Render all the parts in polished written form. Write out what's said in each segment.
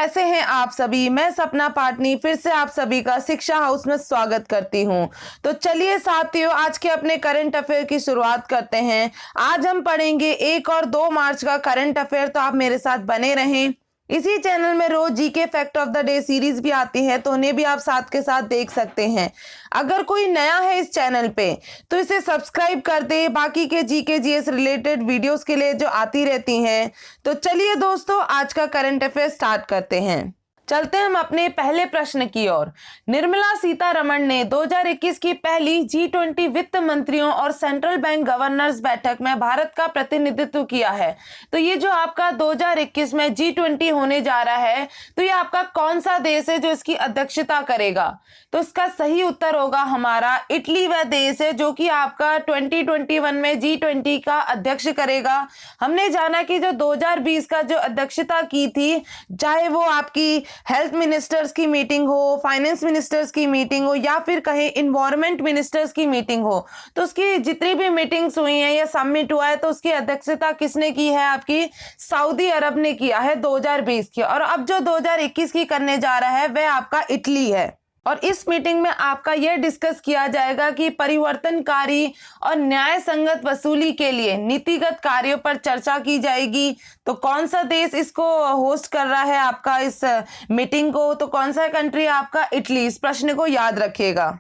कैसे हैं आप सभी। मैं सपना पाटनी फिर से आप सभी का शिक्षा हाउस में स्वागत करती हूं। तो चलिए साथियों, आज के अपने करंट अफेयर की शुरुआत करते हैं। आज हम पढ़ेंगे 1 और 2 मार्च का करंट अफेयर, तो आप मेरे साथ बने रहें। इसी चैनल में रोज GK fact of the day series भी आती है, तो उन्हें भी आप साथ के साथ देख सकते हैं। अगर कोई नया है इस चैनल पे तो इसे सब्सक्राइब कर दे, बाकी के जीके जीएस रिलेटेड वीडियोस के लिए जो आती रहती हैं। तो चलिए दोस्तों, आज का करंट अफेयर स्टार्ट करते हैं। चलते हम अपने पहले प्रश्न की ओर। निर्मला सीतारमण ने 2021 की पहली G20 वित्त मंत्रियों और सेंट्रल बैंक गवर्नर्स बैठक में भारत का प्रतिनिधित्व किया है। तो ये जो आपका 2021 में G20 होने जा रहा है, तो ये आपका कौन सा देश है जो इसकी अध्यक्षता करेगा? तो इसका सही उत्तर होगा हमारा इटली। वह देश है जो कि आपका 2021 में G20 का अध्यक्ष करेगा। हमने जाना कि जो 2020 का जो अध्यक्षता की थी, चाहे वो आपकी हेल्थ मिनिस्टर्स की मीटिंग हो, फाइनेंस मिनिस्टर्स की मीटिंग हो, या फिर कहें इन्वायरमेंट मिनिस्टर्स की मीटिंग हो, तो उसकी जितनी भी मीटिंग्स हुई हैं या समिट हुआ है, तो उसकी अध्यक्षता किसने की है? आपकी सऊदी अरब ने किया है 2020 की। और अब जो 2021 की करने जा रहा है वह आपका इटली है। और इस मीटिंग में आपका यह डिस्कस किया जाएगा कि परिवर्तनकारी और न्याय संगत वसूली के लिए नीतिगत कार्यों पर चर्चा की जाएगी। तो कौन सा देश इसको होस्ट कर रहा है आपका इस मीटिंग को? तो कौन सा कंट्री आपका? इटली। इस प्रश्न को याद रखिएगा।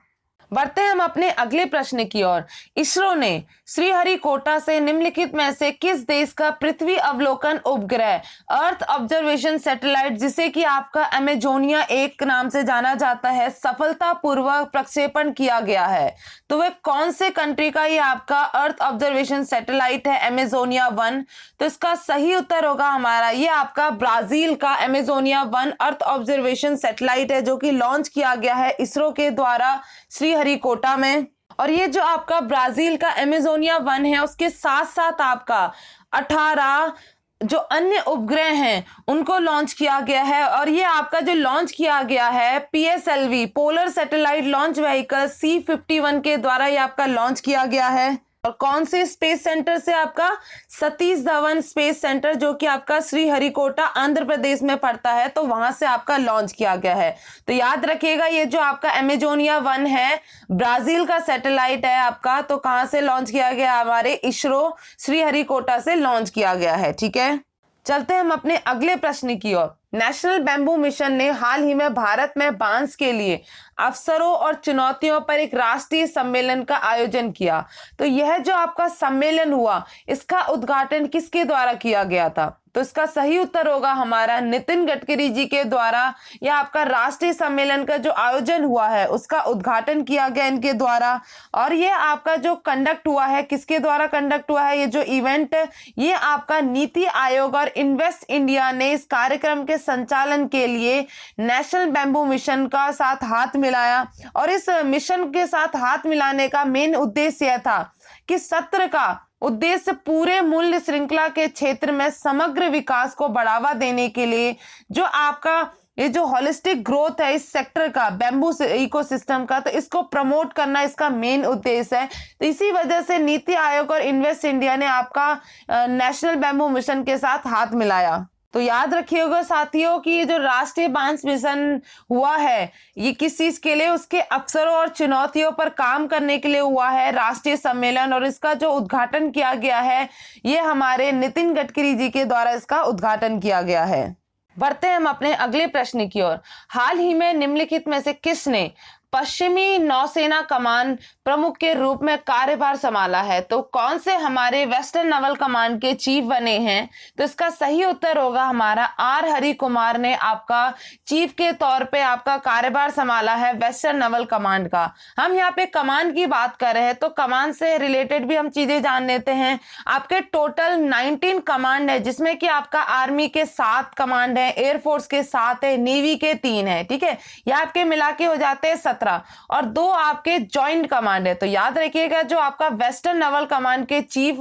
बढ़ते हम अपने अगले प्रश्न की ओर। इसरो ने श्रीहरिकोटा से निम्नलिखित में से किस देश का पृथ्वी अवलोकन उपग्रह अर्थ ऑब्जर्वेशन सैटेलाइट, जिसे कि आपका अमेजोनिया 1 नाम से जाना जाता है, सफलतापूर्वक प्रक्षेपण किया गया है? तो वह कौन से कंट्री का ये आपका अर्थ ऑब्जर्वेशन सैटेलाइट है? अमेजोनिया 1। तो इसका सही उत्तर होगा हमारा ये आपका ब्राजील का अमेजोनिया 1 अर्थ ऑब्जर्वेशन सैटेलाइट है, जो कि लॉन्च किया गया है इसरो के द्वारा श्रीहरिकोटा में। और ये जो आपका ब्राजील का अमेजोनिया 1 है, उसके साथ साथ आपका 18 जो अन्य उपग्रह हैं उनको लॉन्च किया गया है। और ये आपका जो लॉन्च किया गया है PSLV polar satellite launch vehicle C51 के द्वारा ये आपका लॉन्च किया गया है। और कौन से स्पेस सेंटर से? आपका सतीश धवन स्पेस सेंटर, जो कि आपका श्रीहरिकोटा आंध्र प्रदेश में पड़ता है, तो वहां से आपका लॉन्च किया गया है। तो याद रखिएगा, ये जो आपका अमेजोनिया 1 है ब्राजील का सैटेलाइट है आपका। तो कहां से लॉन्च किया गया? हमारे इसरो श्रीहरिकोटा से लॉन्च किया गया है। ठीक है, चलते हम अपने अगले प्रश्न की ओर। नेशनल बैम्बू मिशन ने हाल ही में भारत में बांस के लिए अवसरों और चुनौतियों पर एक राष्ट्रीय सम्मेलन का आयोजन किया। तो यह जो आपका सम्मेलन हुआ, इसका उद्घाटन किसके द्वारा किया गया था? तो इसका सही उत्तर होगा हमारा नितिन गडकरी जी के द्वारा। यह आपका राष्ट्रीय सम्मेलन का जो आयोजन हुआ है उसका उद्घाटन किया गया इनके द्वारा। और ये आपका जो कंडक्ट हुआ है, किसके द्वारा कंडक्ट हुआ है ये जो इवेंट? ये आपका नीति आयोग और इन्वेस्ट इंडिया ने इस कार्यक्रम के संचालन के लिए नेशनल बैम्बू मिशन का साथ हाथ मिलाया। और इस मिशन के साथ हाथ मिलाने का मेन उद्देश्य यह था कि सत्र का उद्देश्य पूरे मूल्य श्रृंखला के क्षेत्र में समग्र विकास को बढ़ावा देने के लिए जो आपका ये जो होलिस्टिक ग्रोथ है इस सेक्टर का, बैम्बू इकोसिस्टम का, तो इसको प्रमोट करना इसका मेन उद्देश्य है। तो इसी वजह से नीति आयोग और इन्वेस्ट इंडिया ने आपका नेशनल बैम्बू मिशन के साथ हाथ मिलाया। तो याद रखिएगा साथियों कि ये जो राष्ट्रीय बांस मिशन हुआ है, ये किस चीज के लिए? उसके अवसरों और चुनौतियों पर काम करने के लिए हुआ है राष्ट्रीय सम्मेलन। और इसका जो उद्घाटन किया गया है, ये हमारे नितिन गडकरी जी के द्वारा इसका उद्घाटन किया गया है। बढ़ते हम अपने अगले प्रश्न की ओर। हाल ही में निम्नलिखित में से किसने पश्चिमी नौसेना कमान प्रमुख के रूप में कार्यभार संभाला है? तो कौन से हमारे वेस्टर्न नवल कमांड के चीफ बने हैं? तो इसका सही उत्तर होगा हमारा R हरि कुमार ने आपका चीफ के तौर पे आपका कार्यभार संभाला है वेस्टर्न नवल कमांड का। हम यहाँ पे कमांड की बात कर रहे हैं, तो कमांड से रिलेटेड भी हम चीजें जान लेते हैं। आपके टोटल 19 कमांड है, जिसमें कि आपका आर्मी के 7 कमांड है, एयरफोर्स के 7 है, नेवी के 3 है। ठीक है, ये आपके मिला के हो जाते हैं 17 और 2 आपके ज्वाइंट कमांड है। तो याद रखिएगा, जो आपका वेस्टर्न नवल कमांड के चीफ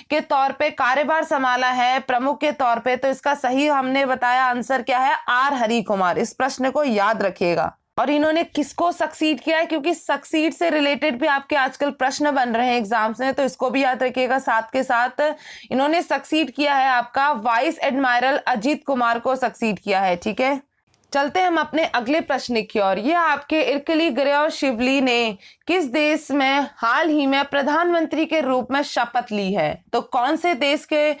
के तौर पे कार्यभार संभाला है प्रमुख के तौर पे, तो इसका सही हमने बताया आंसर क्या है? R हरि कुमार। इस प्रश्न को याद रखिएगा। और इन्होंने किसको सक्सीड किया है? क्योंकि सक्सीड से रिलेटेड भी आपके आजकल प्रश्न बन रहे हैं एग्जाम्स में, तो इसको भी याद रखिएगा। साथ के साथ इन्होंने सक्सीड किया है आपका वाइस एडमायरल अजीत कुमार को सक्सीड किया है। ठीक है, चलते हम अपने अगले प्रश्न की ओर। ये आपके इरकली ग्रियोशिवली ने किस देश में हाल ही में प्रधानमंत्री के रूप में शपथ ली है? तो कौन से देश के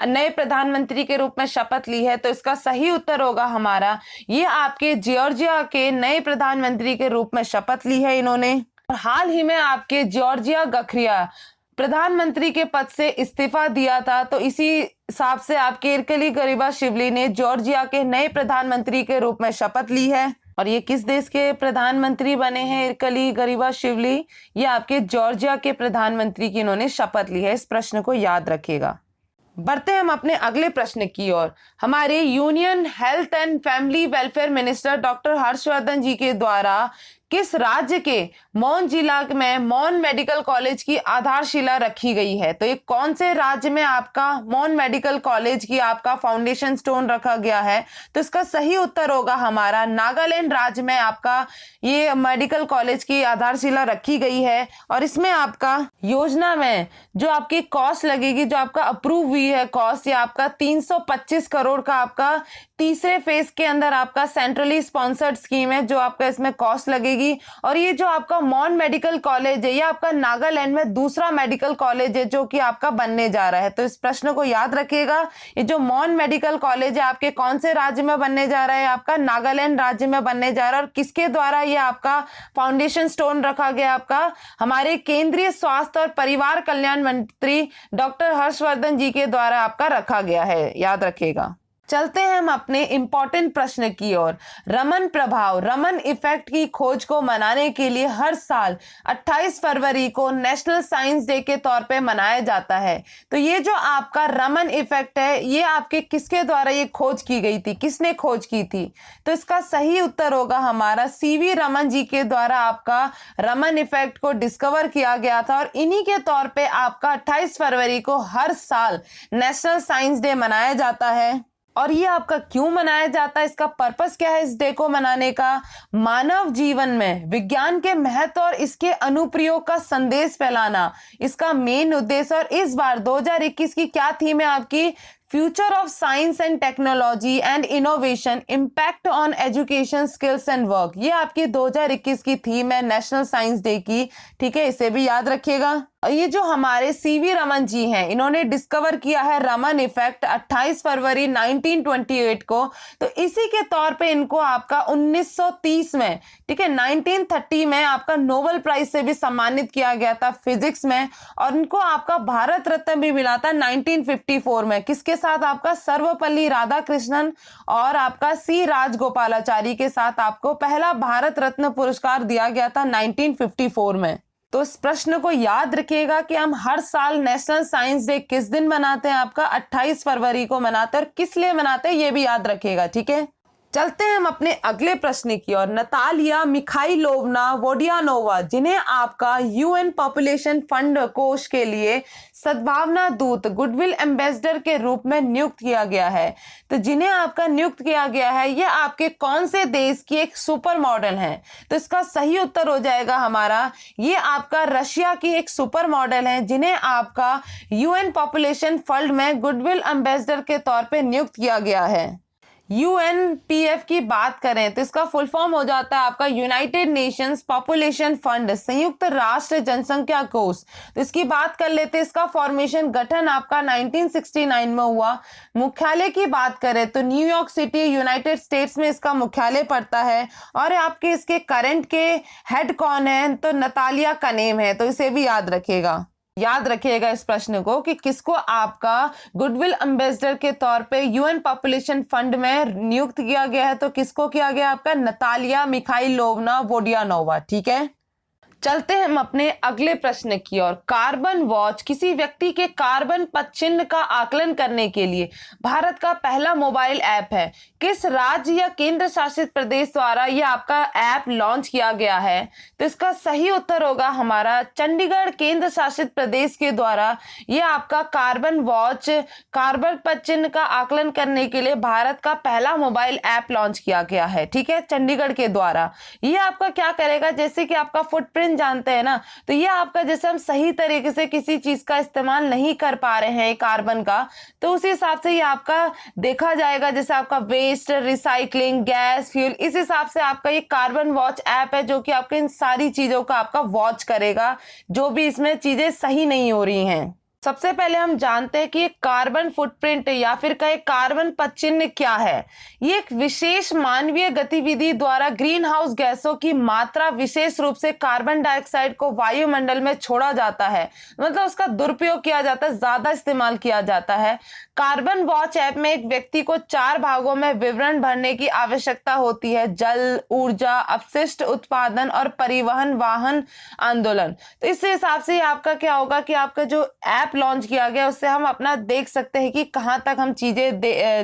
नए प्रधानमंत्री के रूप में शपथ ली है? तो इसका सही उत्तर होगा हमारा, ये आपके जॉर्जिया के नए प्रधानमंत्री के रूप में शपथ ली है इन्होंने। हाल ही में आपके जॉर्जिया गखरिया प्रधानमंत्री के पद से इस्तीफा दिया था, तो इसी हिसाब से आपके इरकली ग्रियोशिवली ने जॉर्जिया के नए प्रधानमंत्री के रूप में शपथ ली है। और ये किस देश के प्रधानमंत्री बने हैं इरकली ग्रियोशिवली? ये आपके जॉर्जिया के प्रधानमंत्री की इन्होंने शपथ ली है। इस प्रश्न को याद रखिएगा। बढ़ते हम अपने अगले प्रश्न की ओर। हमारे union health and family welfare minister doctor Harshvardhan ji के द्वारा किस राज्य के मौन जिला में मौन मेडिकल कॉलेज की आधारशिला रखी गई है? तो ये कौन से राज्य में आपका मौन मेडिकल कॉलेज की आपका फाउंडेशन स्टोन रखा गया है? तो इसका सही उत्तर होगा हमारा नागालैंड राज्य में आपका ये मेडिकल कॉलेज की आधारशिला रखी गई है। और इसमें आपका योजना में जो आपकी कॉस्ट लगेगी, जो आपका अप्रूव हुई है कॉस्ट, ये आपका 325 करोड़ का आपका तीसरे फेज के अंदर आपका सेंट्रली स्पॉन्सर्ड स्कीम है, जो आपका इसमें कॉस्ट लगेगी। और ये जो आपका मौन मेडिकल कॉलेज है, ये आपका नागालैंड में दूसरा मेडिकल कॉलेज है जो कि आपका बनने जा रहा है। तो इस प्रश्न को याद रखिएगा, ये जो मौन मेडिकल कॉलेज है आपके कौन से राज्य में बनने जा रहा है? आपका नागालैंड राज्य में बनने जा रहा है। और किसके द्वारा ये आपका फाउंडेशन स्टोन रखा गया? आपका हमारे केंद्रीय स्वास्थ्य और परिवार कल्याण मंत्री डॉक्टर हर्षवर्धन जी के द्वारा आपका रखा गया है, याद रखिएगा। चलते हैं हम अपने इंपॉर्टेंट प्रश्न की ओर। रमन प्रभाव, रमन इफेक्ट की खोज को मनाने के लिए हर साल 28 फरवरी को नेशनल साइंस डे के तौर पे मनाया जाता है। तो ये जो आपका रमन इफेक्ट है, ये आपके किसके द्वारा ये खोज की गई थी? किसने खोज की थी? तो इसका सही उत्तर होगा हमारा सीवी रमन जी के द्वारा आपका रमन इफेक्ट को डिस्कवर किया गया था। और इन्हीं के तौर पे आपका 28 फरवरी को हर साल नेशनल साइंस डे मनाया जाता है। और ये आपका क्यों मनाया जाता है? इसका पर्पस क्या है इस डे को मनाने का? मानव जीवन में विज्ञान के महत्व और इसके अनुप्रयोग का संदेश फैलाना इसका मेन उद्देश्य। और इस बार 2021 की क्या थीम है आपकी? Future of science and technology and innovation, impact on education, skills and work. ये आपकी 2021 की थीम है नेशनल साइंस डे की, ठीक है, इसे भी याद रखिएगा। ये जो हमारे सीवी रमन जी हैं, इन्होंने डिस्कवर किया है रमन इफेक्ट 28 फरवरी 1928 को। तो इसी के तौर पे इनको आपका 1930 में, ठीक है, 1930 में आपका नोबेल प्राइज से भी सम्मानित किया गया था फिजिक्स में। और इनको आपका भारत रत्न भी मिला था 1954 में। किसके साथ? आपका सर्वपल्ली राधाकृष्णन और आपका सी राजगोपालाचारी के साथ आपको पहला भारत रत्न पुरस्कार दिया गया था 1954 में। तो इस प्रश्न को याद रखिएगा कि हम हर साल नेशनल साइंस डे किस दिन मनाते हैं? आपका 28 फरवरी को मनाते हैं। और किस लिए मनाते हैं ये भी याद रखिएगा, ठीक है। चलते हैं हम अपने अगले प्रश्न की ओर। नतालिया मिखाइलोवना वोडियानोवा, जिन्हें आपका यूएन पॉपुलेशन फंड कोष के लिए सद्भावना दूत, गुडविल एम्बेसडर के रूप में नियुक्त किया गया है। तो जिन्हें आपका नियुक्त किया गया है, ये आपके कौन से देश की एक सुपर मॉडल है? तो इसका सही उत्तर हो जाएगा हमारा, ये आपका रशिया की एक सुपर मॉडल है, जिन्हें आपका यूएन पॉपुलेशन फंड में गुडविल एम्बेसडर के तौर पे नियुक्त किया गया है। यूएनपीएफ की बात करें तो इसका फुल फॉर्म हो जाता है आपका यूनाइटेड नेशंस पॉपुलेशन फंड, संयुक्त राष्ट्र जनसंख्या कोष। तो इसकी बात कर लेते हैं। इसका फॉर्मेशन, गठन आपका 1969 में हुआ। मुख्यालय की बात करें तो न्यूयॉर्क सिटी, यूनाइटेड स्टेट्स में इसका मुख्यालय पड़ता है। और आपके इसके करंट के हेड कौन है? तो नतालिया कनेम है। तो इसे भी याद रखिएगा, याद रखिएगा इस प्रश्न को कि किसको आपका गुडविल एम्बेसडर के तौर पे यूएन पॉपुलेशन फंड में नियुक्त किया गया है। तो किसको किया गया? आपका नतालिया मिखाइलोवना वोडियानोवा, ठीक है। चलते हैं हम अपने अगले प्रश्न की ओर। कार्बन वॉच किसी व्यक्ति के कार्बन पदचिह्न का आकलन करने के लिए भारत का पहला मोबाइल ऐप है। किस राज्य या केंद्र शासित प्रदेश द्वारा यह आपका ऐप लॉन्च किया गया है? तो इसका सही उत्तर होगा हमारा चंडीगढ़ केंद्र शासित प्रदेश के द्वारा यह आपका कार्बन वॉच, कार्बन पदचिह्न का आकलन करने के लिए भारत का पहला मोबाइल ऐप लॉन्च किया गया है, ठीक है, चंडीगढ़ के द्वारा। यह आपका क्या करेगा? जैसे कि आपका फुटप्रिंट ऑक्सीजन जानते हैं ना, तो ये आपका जैसे हम सही तरीके से किसी चीज का इस्तेमाल नहीं कर पा रहे हैं कार्बन का, तो उसी हिसाब से ये आपका देखा जाएगा, जैसे आपका वेस्ट, रिसाइकलिंग, गैस, फ्यूल, इस हिसाब से आपका ये कार्बन वॉच ऐप है जो कि आपके इन सारी चीजों का आपका वॉच करेगा जो भी इसमें चीजें सही नहीं हो रही हैं। सबसे पहले हम जानते हैं कि कार्बन फुटप्रिंट या फिर कहे कार्बन पदचिह्न क्या है। ये एक विशेष मानवीय गतिविधि द्वारा ग्रीन हाउस गैसों की मात्रा, विशेष रूप से कार्बन डाइऑक्साइड को वायुमंडल में छोड़ा जाता है, मतलब उसका दुरुपयोग किया जाता है, ज्यादा इस्तेमाल किया जाता है। कार्बन वॉच ऐप में एक व्यक्ति को 4 भागों में विवरण भरने की आवश्यकता होती है: जल, ऊर्जा, अपशिष्ट उत्पादन और परिवहन, वाहन, आंदोलन। तो इस हिसाब से आपका क्या होगा कि आपका जो ऐप लॉन्च किया गया उससे हम अपना देख सकते हैं कि कहां तक हम चीजें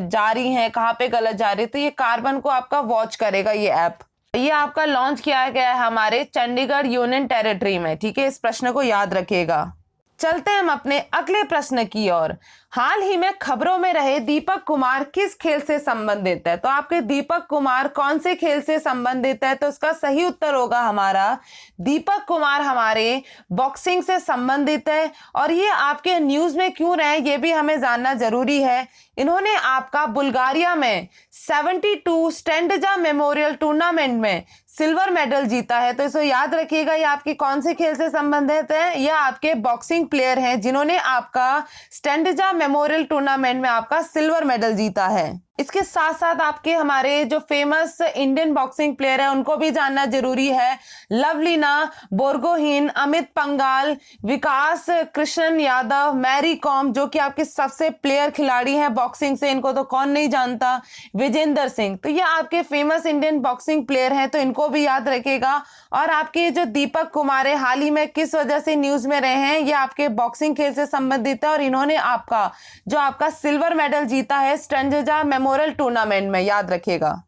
जा रही हैं, कहां पे गलत जा रही है। तो ये कार्बन को आपका वॉच करेगा ये ऐप। ये आपका लॉन्च किया गया है हमारे चंडीगढ़ यूनियन टेरिटरी में, ठीक है, इस प्रश्न को याद रखिएगा। चलते हैं हम अपने अगले प्रश्न की ओर। हाल ही में खबरों में रहे दीपक कुमार किस खेल से संबंधित है? तो आपके दीपक कुमार कौन से खेल से संबंधित है? तो इसका सही उत्तर होगा हमारा दीपक कुमार हमारे बॉक्सिंग से संबंधित है। और ये आपके न्यूज में क्यों रहे ये भी हमें जानना जरूरी है। इन्होंने आपका बुल्गारिया में 72 स्टैंडजा मेमोरियल टूर्नामेंट में सिल्वर मेडल जीता है। तो इसे याद रखिएगा, ये आपके कौन से खेल से संबंधित है? यह आपके बॉक्सिंग प्लेयर हैं जिन्होंने आपका स्टैंडजा मेमोरियल टूर्नामेंट में आपका सिल्वर मेडल जीता है। इसके साथ साथ आपके हमारे जो फेमस इंडियन बॉक्सिंग प्लेयर है उनको भी जानना जरूरी है। लवलीना बोरगोहेन, अमित पंघाल, विकास कृष्णन यादव, मैरी कॉम, जो कि आपके सबसे प्लेयर खिलाड़ी हैं बॉक्सिंग से, इनको तो कौन नहीं जानता, विजेंदर सिंह। तो ये आपके फेमस इंडियन बॉक्सिंग प्लेयर हैं, तो इनको भी याद रखेगा। और आपके जो दीपक कुमार है हाल ही में किस वजह से न्यूज में रहे हैं, ये आपके बॉक्सिंग खेल से संबंधित है और इन्होंने आपका जो आपका सिल्वर मेडल जीता है स्टैंडजा मेमोरियल टूर्नामेंट में, याद रखिएगा।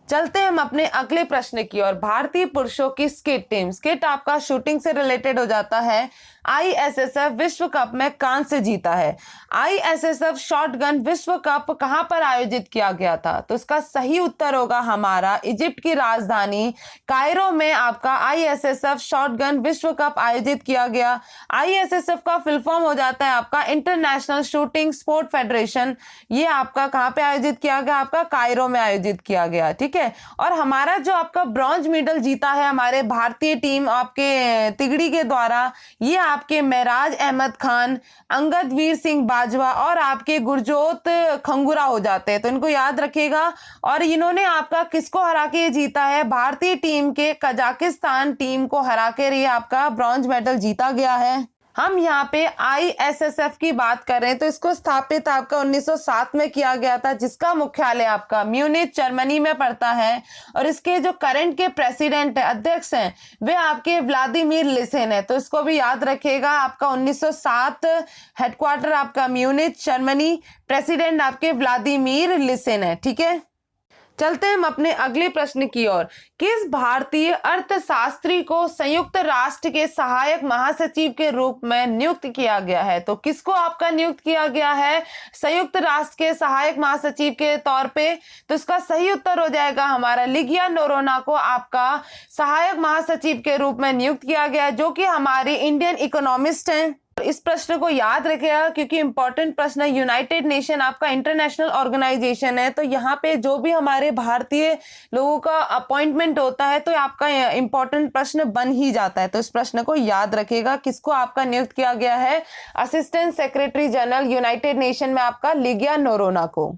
चलते हैं हम अपने अगले प्रश्न की ओर। भारतीय पुरुषों की स्किट टीम, स्किट आपका शूटिंग से रिलेटेड हो जाता है, आईएसएसएफ विश्व कप में कांस्य जीता है। आईएसएसएफ शॉटगन विश्व कप कहां पर आयोजित किया गया था? तो इसका सही उत्तर होगा हमारा इजिप्ट की राजधानी कायरो में आपका आईएसएसएफ शॉटगन विश्व कप आयोजित किया गया। आईएसएसएफ का फुल फॉर्म हो जाता है आपका इंटरनेशनल शूटिंग स्पोर्ट फेडरेशन। ये आपका कहां पे आयोजित किया गया? आपका कायरो में आयोजित किया गया, ठीक है। और हमारा जो आपका ब्रॉन्ज मेडल जीता है हमारे भारतीय टीम आपके तिगड़ी के द्वारा, ये आपके महराज अहमद खान, अंगद वीर सिंह बाजवा और आपके गुरजोत खंगुरा हो जाते हैं। तो इनको याद रखिएगा। और इन्होंने आपका किसको हरा के जीता है? भारतीय टीम के कजाकिस्तान टीम को हरा के ये आपका ब्रॉन्ज मेडल जीता गया है। हम यहाँ पे आईएसएसएफ की बात कर रहे हैं, तो इसको स्थापित आपका 1907 में किया गया था, जिसका मुख्यालय आपका म्यूनिच जर्मनी में पड़ता है। और इसके जो करंट के प्रेसिडेंट है, अध्यक्ष हैं, वे आपके व्लादिमीर लिसेन है। तो इसको भी याद रखिएगा। आपका 1907 हेडक्वार्टर आपका म्यूनिच जर्मनी, प्रेसिडेंट आपके व्लादिमीर लिसेन है, ठीक है। चलते हैं हम अपने अगले प्रश्न की ओर। किस भारतीय अर्थशास्त्री को संयुक्त राष्ट्र के सहायक महासचिव के रूप में नियुक्त किया गया है? तो किसको आपका नियुक्त किया गया है संयुक्त राष्ट्र के सहायक महासचिव के तौर पे? तो इसका सही उत्तर हो जाएगा हमारा लिगिया नोरोन्हा को आपका सहायक महासचिव के रूप में नियुक्त किया गया है, जो कि हमारे इंडियन इकोनॉमिस्ट हैं। इस प्रश्न को याद रखिएगा क्योंकि इंपॉर्टेंट प्रश्न है। यूनाइटेड नेशन आपका इंटरनेशनल ऑर्गेनाइजेशन है, तो यहाँ पे जो भी हमारे भारतीय लोगों का अपॉइंटमेंट होता है तो आपका इंपॉर्टेंट प्रश्न बन ही जाता है। तो इस प्रश्न को याद रखिएगा, किसको आपका नियुक्त किया गया है assistant secretary general United nation में आपका लिगिया नोरोन्हा को।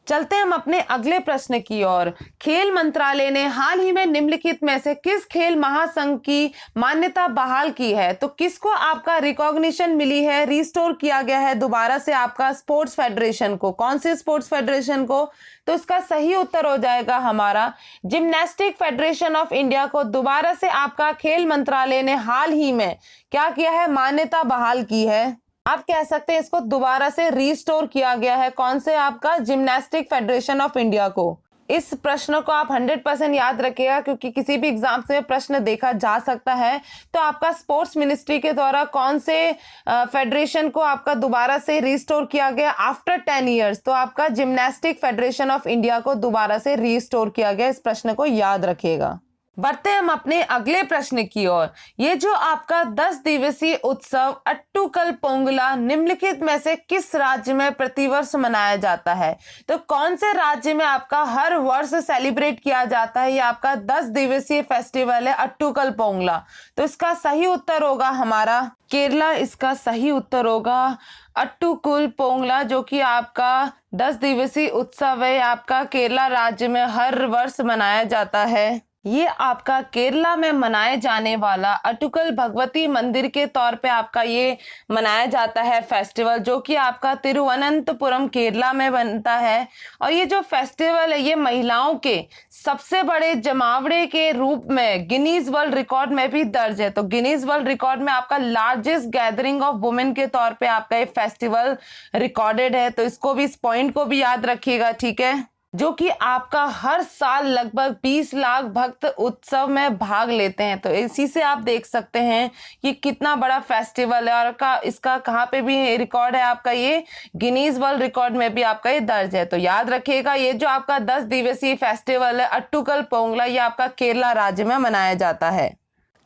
चलते हैं हम अपने अगले प्रश्न की ओर। खेल मंत्रालय ने हाल ही में निम्नलिखित में से किस खेल महासंघ की मान्यता बहाल की है? तो किसको आपका रिकॉग्निशन मिली है, रिस्टोर किया गया है दोबारा से आपका स्पोर्ट्स फेडरेशन को? कौन से स्पोर्ट्स फेडरेशन को? तो इसका सही उत्तर हो जाएगा हमारा जिम्नास्टिक फेडरेशन ऑफ इंडिया को दोबारा से आपका खेल मंत्रालय ने हाल ही में क्या किया है, मान्यता बहाल की है। आप कह सकते हैं इसको दोबारा से रीस्टोर किया गया है। कौन से? आपका जिम्नास्टिक फेडरेशन ऑफ इंडिया को। इस प्रश्न को आप 100% याद रखिएगा क्योंकि किसी भी एग्जाम से प्रश्न देखा जा सकता है। तो आपका स्पोर्ट्स मिनिस्ट्री के द्वारा कौन से फेडरेशन को आपका दोबारा से रीस्टोर किया गया आफ्टर 10 ईयर्स? तो आपका जिम्नास्टिक फेडरेशन ऑफ इंडिया को दोबारा से रीस्टोर किया गया। इस प्रश्न को याद रखिएगा। बढ़ते हम अपने अगले प्रश्न की ओर। ये जो आपका 10 दिवसीय उत्सव अट्टुकल पोंगला निम्नलिखित में से किस राज्य में प्रतिवर्ष मनाया जाता है? तो कौन से राज्य में आपका हर वर्ष सेलिब्रेट किया जाता है ये आपका 10 दिवसीय फेस्टिवल है अट्टुकल पोंगला? तो इसका सही उत्तर होगा हमारा केरला। इसका सही उत्तर होगा अट्टुकल पोंगला, जो कि आपका 10 दिवसीय उत्सव है, आपका केरला राज्य में हर वर्ष मनाया जाता है। ये आपका केरला में मनाए जाने वाला अट्टुकल भगवती मंदिर के तौर पे आपका ये मनाया जाता है फेस्टिवल, जो कि आपका तिरुवनंतपुरम केरला में बनता है। और ये जो फेस्टिवल है ये महिलाओं के सबसे बड़े जमावड़े के रूप में गिनीज वर्ल्ड रिकॉर्ड में भी दर्ज है। तो गिनीज वर्ल्ड रिकॉर्ड में आपका लार्जेस्ट गैदरिंग ऑफ वुमेन के तौर पे आपका ये फेस्टिवल रिकॉर्डेड है। तो इसको भी, इस पॉइंट को भी याद रखिएगा, ठीक है। जो कि आपका हर साल लगभग 20 लाख भक्त उत्सव में भाग लेते हैं। तो इसी से आप देख सकते हैं कि कितना बड़ा फेस्टिवल है और इसका कहाँ पे भी रिकॉर्ड है आपका, ये गिनीज वर्ल्ड रिकॉर्ड में भी आपका ये दर्ज है। तो याद रखिएगा ये जो आपका 10 दिवसीय फेस्टिवल है अट्टुकल पोंगला, ये आपका केरला राज्य में मनाया जाता है।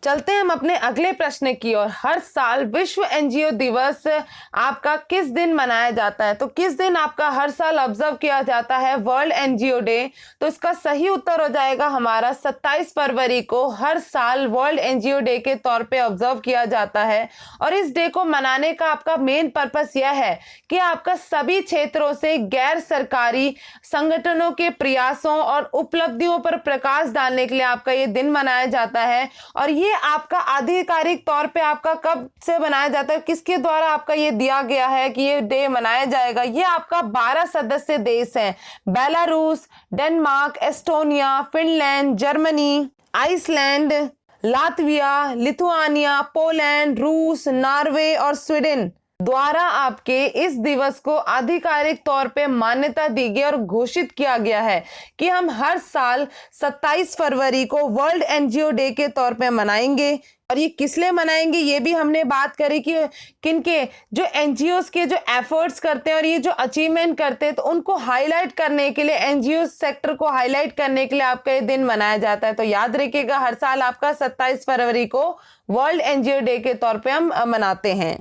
चलते हैं हम अपने अगले प्रश्न की ओर। हर साल विश्व एनजीओ दिवस आपका किस दिन मनाया जाता है? तो किस दिन आपका हर साल ऑब्जर्व किया जाता है वर्ल्ड एनजीओ डे? तो इसका सही उत्तर हो जाएगा हमारा 27 फरवरी को हर साल वर्ल्ड एनजीओ डे के तौर पे ऑब्जर्व किया जाता है। और इस डे को मनाने का आपका मेन पर्पस यह है कि आपका सभी क्षेत्रों से गैर सरकारी संगठनों के प्रयासों और उपलब्धियों पर प्रकाश डालने के लिए आपका ये दिन मनाया जाता है। और ये आपका आधिकारिक तौर पे आपका कब से मनाया जाता है, किसके द्वारा आपका ये दिया गया है कि ये डे मनाया जाएगा? ये आपका 12 सदस्य देश हैं, Belarus, Denmark, Estonia, Finland, Germany, Iceland, Latvia, Lithuania, Poland, रूस, नॉर्वे और स्वीडन द्वारा आपके इस दिवस को आधिकारिक तौर पे मान्यता दी गई और घोषित किया गया है कि हम हर साल 27 फरवरी को वर्ल्ड एनजीओ डे के तौर पे मनाएंगे। और ये किस लिए मनाएंगे ये भी हमने बात करी कि किनके जो एनजीओ के जो एफर्ट्स करते हैं और ये जो अचीवमेंट करते हैं, तो उनको हाईलाइट करने के लिए, एनजीओ सेक्टर को हाईलाइट करने के लिए आपका ये दिन मनाया जाता है। तो याद रखिएगा हर साल आपका 27 फरवरी को वर्ल्ड एनजीओ डे के तौर पे हम मनाते हैं।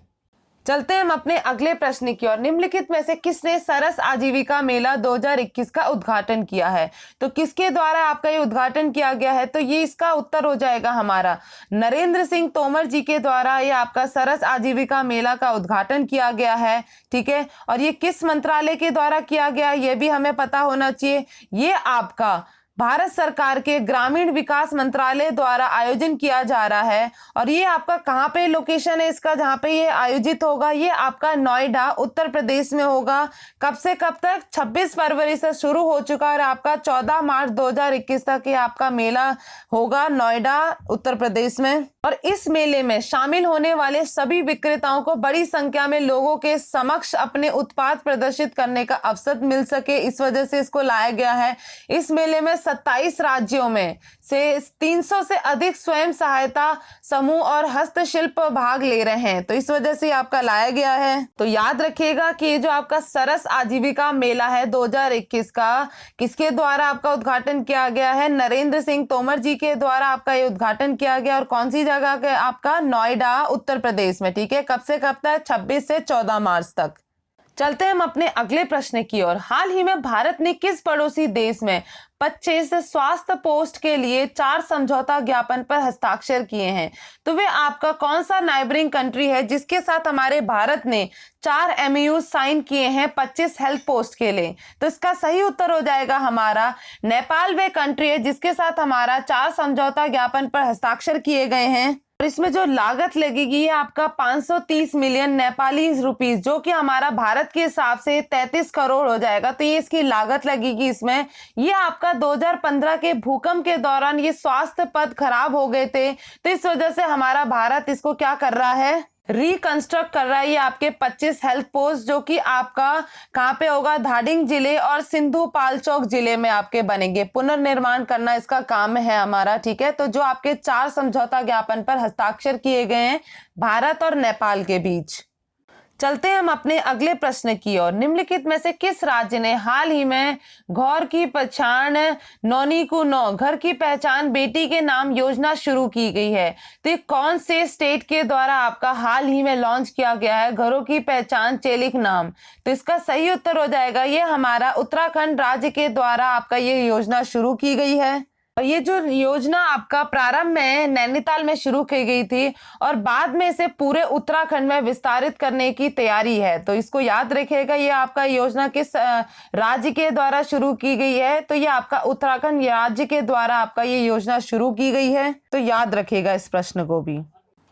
चलते हैं हम अपने अगले प्रश्न की ओर। निम्नलिखित में से किसने सरस आजीविका मेला 2021 का उद्घाटन किया है? तो किसके द्वारा आपका ये उद्घाटन किया गया है? तो ये इसका उत्तर हो जाएगा हमारा नरेंद्र सिंह तोमर जी के द्वारा ये आपका सरस आजीविका मेला का उद्घाटन किया गया है, ठीक है। और ये किस मंत्रालय के द्वारा किया गया ये भी हमें पता होना चाहिए। ये आपका भारत सरकार के ग्रामीण विकास मंत्रालय द्वारा आयोजन किया जा रहा है। और ये आपका कहाँ पे लोकेशन है इसका, जहाँ पे ये आयोजित होगा? ये आपका नोएडा उत्तर प्रदेश में होगा। कब से कब तक? 26 फरवरी से शुरू हो चुका है और आपका 14 मार्च 2021 तक ये आपका मेला होगा नोएडा उत्तर प्रदेश में। और इस मेले में शामिल होने वाले सभी विक्रेताओं को बड़ी संख्या में लोगों के समक्ष अपने उत्पाद प्रदर्शित करने का अवसर मिल सके, इस वजह से इसको लाया गया है। इस मेले में 27 राज्यों में से 300 से अधिक स्वयं सहायता समूह और हस्तशिल्प भाग ले रहे हैं, तो इस वजह से आपका लाया गया है। तो याद रखिएगा कि जो आपका सरस आजीविका मेला है 2021 का, किसके द्वारा आपका उद्घाटन किया गया है? नरेंद्र सिंह तोमर जी के द्वारा आपका ये उद्घाटन किया गया। और कौन सी जगह के? आपका नोएडा उत्तर प्रदेश में, ठीक है। कब से कब तक? 26 से 14 मार्च तक। चलते हैं हम अपने अगले प्रश्न की ओर। हाल ही में भारत ने किस पड़ोसी देश में 25 स्वास्थ्य पोस्ट के लिए 4 समझौता ज्ञापन पर हस्ताक्षर किए हैं? तो वे आपका कौन सा नाइबरिंग कंट्री है जिसके साथ हमारे भारत ने 4 एमओयू साइन किए हैं 25 हेल्थ पोस्ट के लिए? तो इसका सही उत्तर हो जाएगा हमारा नेपाल वे कंट्री है जिसके साथ हमारा 4 समझौता ज्ञापन पर हस्ताक्षर किए गए हैं। और इसमें जो लागत लगेगी ये आपका 530 मिलियन नेपाली रुपीस, जो कि हमारा भारत के हिसाब से 33 करोड़ हो जाएगा। तो ये इसकी लागत लगेगी इसमें। ये आपका 2015 के भूकंप के दौरान ये स्वास्थ्य पद खराब हो गए थे, तो इस वजह से हमारा भारत इसको क्या कर रहा है? रिकंस्ट्रक्ट कर रहा है। ये आपके 25 हेल्थ पोस्ट जो कि आपका कहाँ पे होगा? धादिंग जिले और सिंधु पाल्चोक जिले में आपके बनेंगे। पुनर्निर्माण करना इसका काम है हमारा, ठीक है। तो जो आपके 4 समझौता ज्ञापन पर हस्ताक्षर किए गए हैं भारत और नेपाल के बीच। चलते हैं हम अपने अगले प्रश्न की ओर। निम्नलिखित में से किस राज्य ने हाल ही में घर की पहचान नौनी को नौ घर की पहचान बेटी के नाम योजना शुरू की गई है? तो ये कौन से स्टेट के द्वारा आपका हाल ही में लॉन्च किया गया है घरों की पहचान चेलिक नाम? तो इसका सही उत्तर हो जाएगा ये हमारा उत्तराखंड राज्य के द्वारा आपका ये योजना शुरू की गई है। और ये जो योजना आपका प्रारंभ में नैनीताल में शुरू की गई थी और बाद में इसे पूरे उत्तराखंड में विस्तारित करने की तैयारी है। तो इसको याद रखिएगा, ये आपका योजना किस राज्य के द्वारा शुरू की गई है? तो ये आपका उत्तराखंड राज्य के द्वारा आपका ये योजना शुरू की गई है। तो याद रखिएगा इस प्रश्न को भी।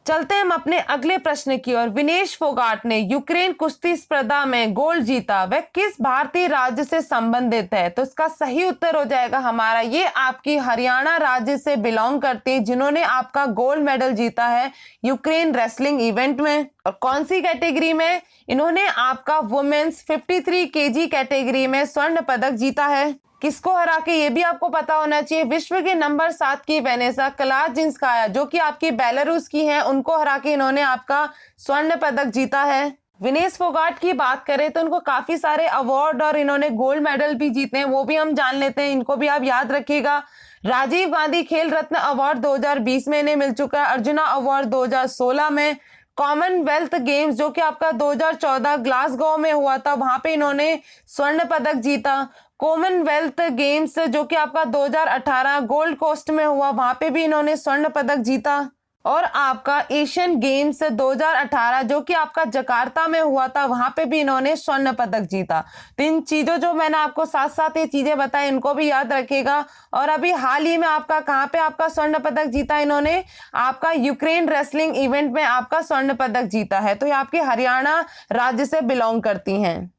चलते हैं हम अपने अगले प्रश्न की ओर। विनेश फोगाट ने यूक्रेन कुश्ती स्पर्धा में गोल्ड जीता, वह किस भारतीय राज्य से संबंधित है? तो इसका सही उत्तर हो जाएगा हमारा ये आपकी हरियाणा राज्य से बिलोंग करती है, जिन्होंने आपका गोल्ड मेडल जीता है यूक्रेन रेसलिंग इवेंट में। और कौन सी कैटेगरी में? इन्होंने आपका वुमेन्स 53 केजी कैटेगरी में स्वर्ण पदक जीता है। किसको हरा के? ये भी आपको पता होना चाहिए, विश्व के नंबर 7 की वेनेसा कलाजिंस्काया जो कि आपकी बेलारूस की हैं, उनको हरा के इन्होंने आपका स्वर्ण पदक जीता है। विनेश फोगाट की बात करें तो उनको काफी सारे अवार्ड और इन्होंने गोल्ड मेडल भी जीते हैं, वो भी हम जान लेते हैं, इनको भी आप याद रखिएगा। राजीव गांधी खेल रत्न अवार्ड 2020 में इन्हें मिल चुका है, अर्जुना अवार्ड 2016 में, कॉमनवेल्थ गेम्स जो कि आपका 2014 ग्लासगो में हुआ था, वहां पे इन्होंने स्वर्ण पदक जीता। कॉमनवेल्थ गेम्स जो कि आपका 2018 गोल्ड कोस्ट में हुआ, वहां पे भी इन्होंने स्वर्ण पदक जीता। और आपका एशियन गेम्स 2018 जो कि आपका जकार्ता में हुआ था, वहां पे भी इन्होंने स्वर्ण पदक जीता। तो इन चीजों जो मैंने आपको साथ साथ ये चीजें बताई, इनको भी याद रखिएगा। और अभी हाल ही में आपका कहाँ पे आपका स्वर्ण पदक जीता इन्होंने? आपका यूक्रेन रेसलिंग इवेंट में आपका स्वर्ण पदक जीता है। तो ये आपके हरियाणा राज्य से बिलोंग करती हैं।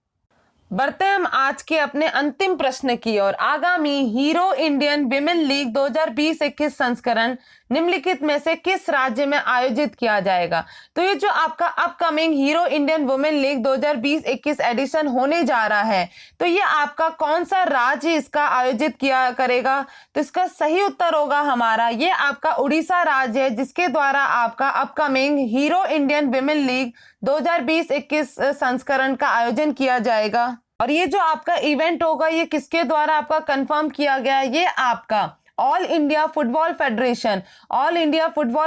बढ़ते हम आज के अपने अंतिम प्रश्न की ओर। आगामी हीरो इंडियन विमेन लीग 2020-21 संस्करण निम्नलिखित में से किस राज्य में आयोजित किया जाएगा? तो ये जो आपका upcoming Hero Indian women league 2020-21 edition होने जा रहा है, तो ये आपका कौन सा राज्य इसका आयोजित किया करेगा? तो इसका सही उत्तर होगा हमारा ये आपका उड़ीसा राज्य है, जिसके द्वारा आपका upcoming Hero Indian women league 2020-21 संस्करण का आयोजन किया जाएगा। और ये जो आपका इवेंट होगा ये किसके द्वारा आपका कंफर्म किया गया है? ये आपका ऑल इंडिया फुटबॉल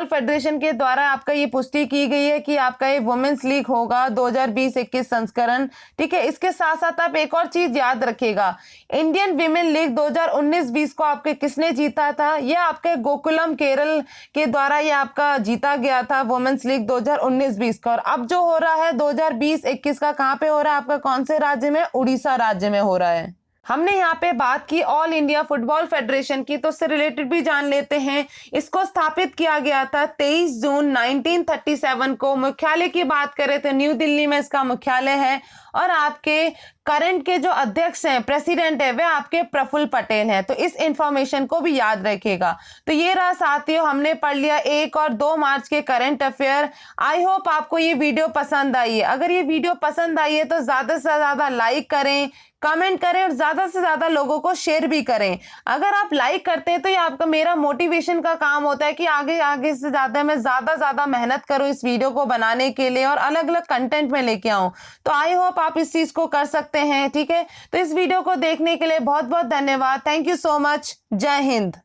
फेडरेशन के द्वारा आपका ये पुष्टि की गई है कि आपका ये वुमेन्स लीग होगा 2020-21 संस्करण। ठीक है, इसके साथ साथ आप एक और चीज याद रखिएगा, इंडियन विमेन लीग 2019-20 को आपके किसने जीता था? ये आपके गोकुलम केरल के द्वारा ये आपका जीता गया था वुमेन्स लीग 2019-20 का। और अब जो हो रहा है 2020-21 का कहाँ पे हो रहा है आपका? कौन से राज्य में? उड़ीसा राज्य में हो रहा है। हमने यहाँ पे बात की ऑल इंडिया फुटबॉल फेडरेशन की, तो उससे रिलेटेड भी जान लेते हैं। इसको स्थापित किया गया था 23 जून 1937 को। मुख्यालय की बात करें तो न्यू दिल्ली में इसका मुख्यालय है। और आपके करंट के जो अध्यक्ष हैं, प्रेसिडेंट है, वे आपके प्रफुल्ल पटेल हैं। तो इस इंफॉर्मेशन को भी याद रखिएगा। तो ये रहा साथियों, हमने पढ़ लिया 1 और 2 मार्च के करंट अफेयर। आई होप आपको ये वीडियो पसंद आई है। अगर ये वीडियो पसंद आई है तो ज्यादा से ज्यादा लाइक करें, कमेंट करें और ज्यादा से ज्यादा लोगों को शेयर भी करें। अगर आप लाइक करते हैं तो ये आपका मेरा मोटिवेशन का काम होता है कि आगे आगे से ज्यादा मैं ज्यादा मेहनत करूं इस वीडियो को बनाने के लिए और अलग अलग कंटेंट में लेके आऊं। तो आई होप आप इस चीज को कर सकते हैं। ठीक है, तो इस वीडियो को देखने के लिए बहुत बहुत धन्यवाद। Thank you so much. जय हिंद।